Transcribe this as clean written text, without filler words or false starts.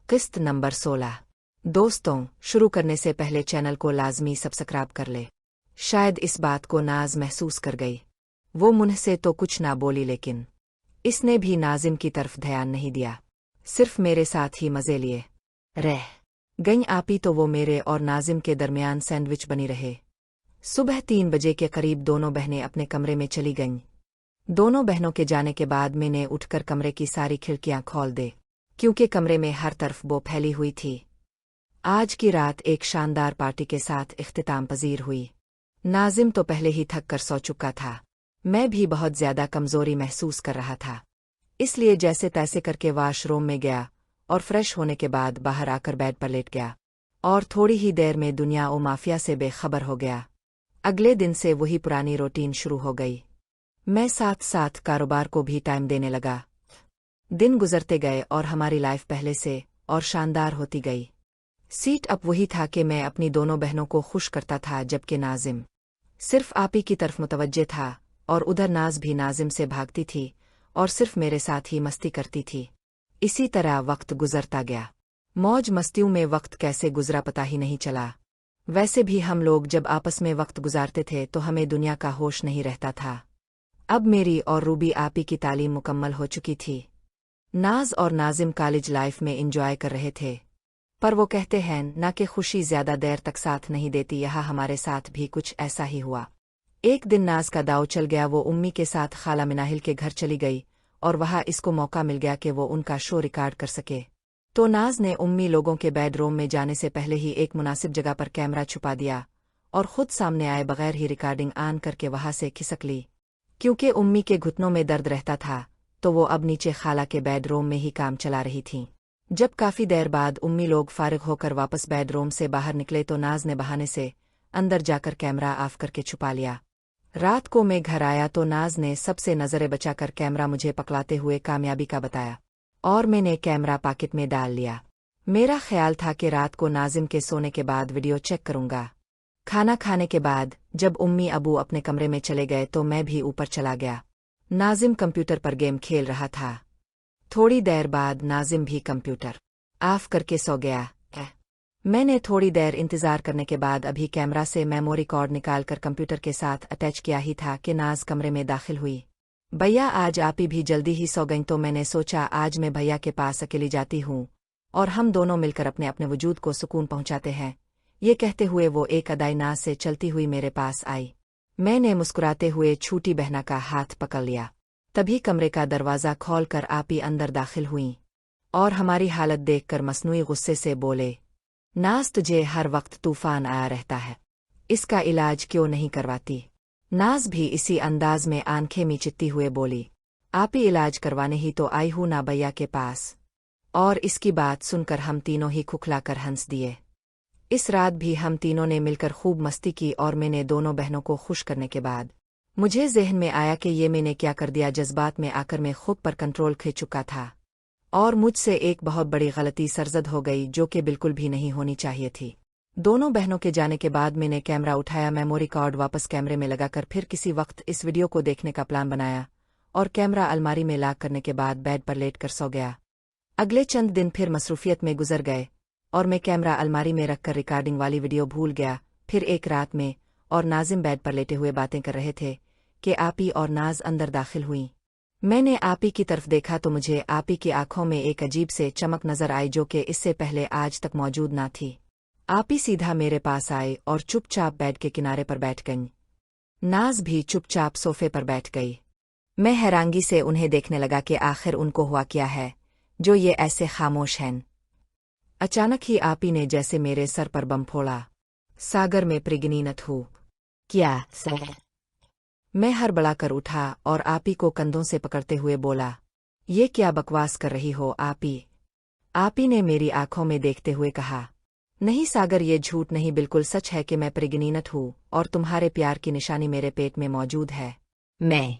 किस्त नंबर 16। दोस्तों, शुरू करने से पहले चैनल को लाजमी सब्सक्राइब कर ले। शायद इस बात को नाज महसूस कर गई। वो मुंह से तो कुछ ना बोली, लेकिन इसने भी नाजिम की तरफ ध्यान नहीं दिया, सिर्फ मेरे साथ ही मजे लिए रह गई आपी। तो वो मेरे और नाजिम के दरमियान सैंडविच बनी रहे। सुबह 3 बजे के करीब दोनों बहनें अपने कमरे में चली गईं। दोनों बहनों के जाने के बाद मैंने उठकर कमरे की सारी खिड़कियां खोल दे, क्योंकि कमरे में हर तरफ बो फैली हुई थी। आज की रात एक शानदार पार्टी के साथ इख्तिताम पजीर हुई। नाजिम तो पहले ही थक कर सो चुका था। मैं भी बहुत ज्यादा कमजोरी महसूस कर रहा था, इसलिए जैसे तैसे करके वाशरूम में गया और फ्रेश होने के बाद बाहर आकर बेड पर लेट गया और थोड़ी ही देर में दुनिया ओ माफिया से बेखबर हो गया। अगले दिन से वही पुरानी रूटीन शुरू हो गई। मैं साथ साथ कारोबार को भी टाइम देने लगा। दिन गुजरते गए और हमारी लाइफ पहले से और शानदार होती गई। सीट अप वही था कि मैं अपनी दोनों बहनों को खुश करता था, जबकि नाजिम सिर्फ आपी की तरफ मुतवज्जे था, और उधर नाज भी नाजिम से भागती थी और सिर्फ मेरे साथ ही मस्ती करती थी। इसी तरह वक्त गुजरता गया। मौज मस्तियों में वक्त कैसे गुजरा पता ही नहीं चला। वैसे भी हम लोग जब आपस में वक्त गुजारते थे तो हमें दुनिया का होश नहीं रहता था। अब मेरी और रूबी आपी की तालीम मुकम्मल हो चुकी थी। नाज और नाजिम कॉलेज लाइफ में इंजॉय कर रहे थे, पर वो कहते हैं ना कि खुशी ज्यादा देर तक साथ नहीं देती। यहाँ हमारे साथ भी कुछ ऐसा ही हुआ। एक दिन नाज का दाव चल गया। वो उम्मी के साथ खाला मिनाहिल के घर चली गई और वहाँ इसको मौका मिल गया कि वो उनका शो रिकॉर्ड कर सके। तो नाज ने उम्मी लोगों के बेडरूम में जाने से पहले ही एक मुनासिब जगह पर कैमरा छुपा दिया और खुद सामने आए बगैर ही रिकॉर्डिंग ऑन करके वहाँ से खिसक ली। क्योंकि उम्मी के घुटनों में दर्द रहता था, तो वो अब नीचे खाला के बेडरूम में ही काम चला रही थीं। जब काफी देर बाद उम्मी लोग फारिग होकर वापस बेडरूम से बाहर निकले तो नाज ने बहाने से अंदर जाकर कैमरा ऑफ करके छुपा लिया। रात को मैं घर आया तो नाज ने सबसे नजरें बचाकर कैमरा मुझे पकड़ाते हुए कामयाबी का बताया और मैंने कैमरा पॉकेट में डाल लिया। मेरा ख्याल था कि रात को नाजिम के सोने के बाद वीडियो चेक करूंगा। खाना खाने के बाद जब उम्मी अबू अपने कमरे में चले गए तो मैं भी ऊपर चला गया। नाजिम कंप्यूटर पर गेम खेल रहा था। थोड़ी देर बाद नाजिम भी कंप्यूटर ऑफ करके सो गया। मैंने थोड़ी देर इंतजार करने के बाद अभी कैमरा से मेमोरी कार्ड निकालकर कंप्यूटर के साथ अटैच किया ही था कि नाज कमरे में दाखिल हुई। भैया आज आपी भी जल्दी ही सो गईं, तो मैंने सोचा आज मैं भैया के पास अकेली जाती हूँ और हम दोनों मिलकर अपने अपने वजूद को सुकून पहुंचाते हैं। ये कहते हुए वो एक अदाई नाज से चलती हुई मेरे पास आई। मैंने मुस्कुराते हुए छोटी बहना का हाथ पकड़ लिया। तभी कमरे का दरवाज़ा खोलकर आपी अंदर दाखिल हुईं और हमारी हालत देखकर मसनूई गुस्से से बोले, नाज तुझे हर वक्त तूफान आया रहता है, इसका इलाज क्यों नहीं करवाती? नाज भी इसी अंदाज में आंखें मीचती हुए बोली, आपी इलाज करवाने ही तो आई हूं ना भैया के पास। और इसकी बात सुनकर हम तीनों ही खुखलाकर हंस दिए। इस रात भी हम तीनों ने मिलकर खूब मस्ती की और मैंने दोनों बहनों को खुश करने के बाद मुझे ज़हन में आया कि ये मैंने क्या कर दिया। जज्बात में आकर मैं खुद पर कंट्रोल खो चुका था और मुझसे एक बहुत बड़ी गलती सरजद हो गई, जो कि बिल्कुल भी नहीं होनी चाहिए थी। दोनों बहनों के जाने के बाद मैंने कैमरा उठाया, मेमोरी कार्ड वापस कैमरे में लगाकर फिर किसी वक्त इस वीडियो को देखने का प्लान बनाया और कैमरा अलमारी में लॉक करने के बाद बेड पर लेट कर सो गया। अगले चंद दिन फिर मसरूफियत में गुजर गए और मैं कैमरा अलमारी में रखकर रिकॉर्डिंग वाली वीडियो भूल गया। फिर एक रात में और नाजिम बेड पर लेटे हुए बातें कर रहे थे कि आपी और नाज अंदर दाखिल हुईं। मैंने आपी की तरफ देखा तो मुझे आपी की आंखों में एक अजीब से चमक नजर आई, जो कि इससे पहले आज तक मौजूद ना थी। आपी सीधा मेरे पास आए और चुपचाप बेड के किनारे पर बैठ गईं। नाज भी चुपचाप सोफे पर बैठ गई। मैं हैरानगी से उन्हें देखने लगा कि आखिर उनको हुआ क्या है जो ये ऐसे खामोश हैं। अचानक ही आपी ने जैसे मेरे सर पर बम फोड़ा, सागर में प्रेग्नेंट हूँ क्या सर? मैं हड़बड़ाकर उठा और आपी को कंधों से पकड़ते हुए बोला, ये क्या बकवास कर रही हो आपी? आपी ने मेरी आंखों में देखते हुए कहा, नहीं सागर, ये झूठ नहीं, बिल्कुल सच है कि मैं प्रेग्नेंट हूँ और तुम्हारे प्यार की निशानी मेरे पेट में मौजूद है। मैं